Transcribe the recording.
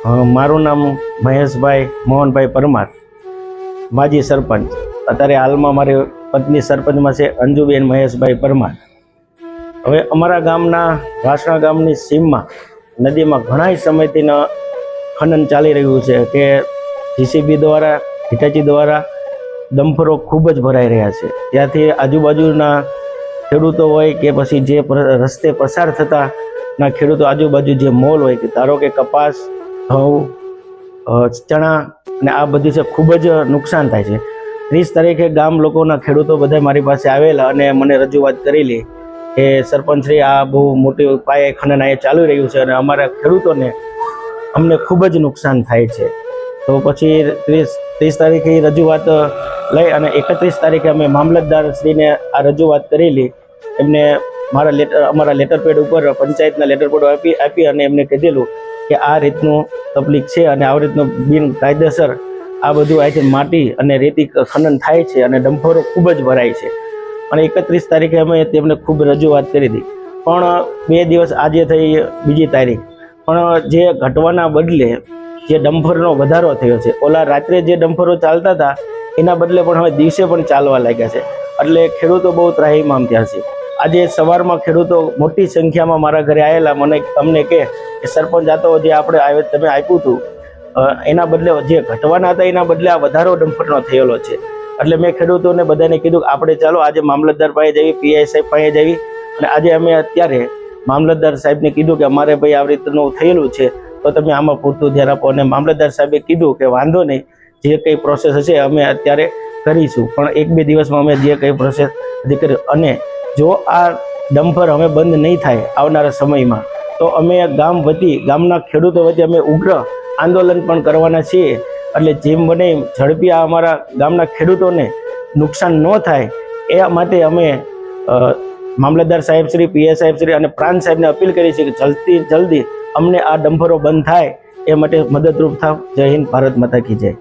મારું નામ મહેશભાઈ મોહનભાઈ પરમાર, માજી સરપંચ. અત્યારે હાલમાં મારી પત્ની સરપંચમાં છે અંજુબેન મહેશભાઈ પરમાર. હવે અમારા ગામના વાસણા ગામની સીમમાં નદીમાં ઘણા સમયથી ખનન ચાલી રહ્યું છે કે જીસીબી દ્વારા, હિટાચી દ્વારા ડમ્પરો ખૂબ જ ભરાઈ રહ્યા છે. ત્યાંથી આજુબાજુના ખેડૂતો હોય કે પછી જે રસ્તે પસાર થતાના ખેડૂતો, આજુબાજુ જે મોલ હોય કે ધારો કે કપાસ, ઘઉં, ચણા અને આ બધું છે, ખૂબ જ નુકસાન થાય છે. 30 તારીખે ગામ લોકોના ખેડૂતો બધા મારી પાસે આવેલા અને મને રજૂઆત કરેલી કે સરપંચશ્રી, આ બહુ મોટી પાયે ખનન અહીંયા ચાલી રહ્યું છે અને અમારા ખેડૂતોને અમને ખૂબ જ નુકસાન થાય છે. તો પછી 30 તારીખે રજૂઆત લઈ અને 31 તારીખે અમે મામલતદારશ્રીને આ રજૂઆત કરેલી. એમને અમારા લેટરપેડ ઉપર પંચાયતના લેટરપેડ આપી અને એમને કીધેલું કે આ રીતનું તકલીફ છે અને આવી રીતનું બિનકાયદેસર આ બધું અહીંથી માટી અને રેતી ખનન થાય છે અને ડમ્પરો ખૂબ જ ભરાય છે. અને 31 તારીખે અમે તેમને ખૂબ રજૂઆત કરી હતી, પણ 2 દિવસ આજે થઈ 2જી તારીખ, પણ જે ઘટવાના બદલે જે ડમ્પરનો વધારો થયો છે. ઓલા રાત્રે જે ડમ્પરો ચાલતા હતા એના બદલે પણ હવે દિવસે પણ ચાલવા લાગ્યા છે. એટલે ખેડૂતો બહુ ત્રાહિમામ થયા છે. આજે સવારમાં ખેડૂતો મોટી સંખ્યામાં મારા ઘરે આવેલા, અમને કે સરપંચ, આ તો જે આપણે તમે આપ્યું હતું એના બદલે જે ઘટવાના હતા એના બદલે આ વધારો ડમ્પરનો થયેલો છે. એટલે મેં ખેડૂતોને બધાને કીધું કે આપણે ચાલો આજે મામલતદાર પાસે જઈએ, પીઆઈ સાહેબ પાસે જઈએ. અને આજે અમે અત્યારે મામલતદાર સાહેબને કીધું કે અમારે ભાઈ આવી રીતનું થયેલું છે, તો તમે આમાં પૂરતું ધ્યાન આપો. અને મામલતદાર સાહેબે કીધું કે વાંધો નહીં, જે કંઈ પ્રોસેસ હશે અમે અત્યારે કરીશું, પણ 1-2 દિવસમાં અમે જે કંઈ પ્રોસેસ કરી. અને જો આ ડમ્પર હવે બંધ નહીં થાય આવનારા સમયમાં, તો અમે ગામના ખેડૂતો વચ્ચે અમે ઉગ્ર આંદોલન પણ કરવાના છીએ. એટલે જેમ બને ઝડપી આ અમારા ગામના ખેડૂતોને નુકસાન ન થાય એ માટે અમે મામલતદાર સાહેબશ્રી, પીએ સાહેબશ્રી અને પ્રાંત સાહેબને અપીલ કરી છે કે જલ્દી અમને આ ડમ્પરો બંધ થાય એ માટે મદદરૂપ થાવ. જય હિન્દ, ભારત માતા કી જય.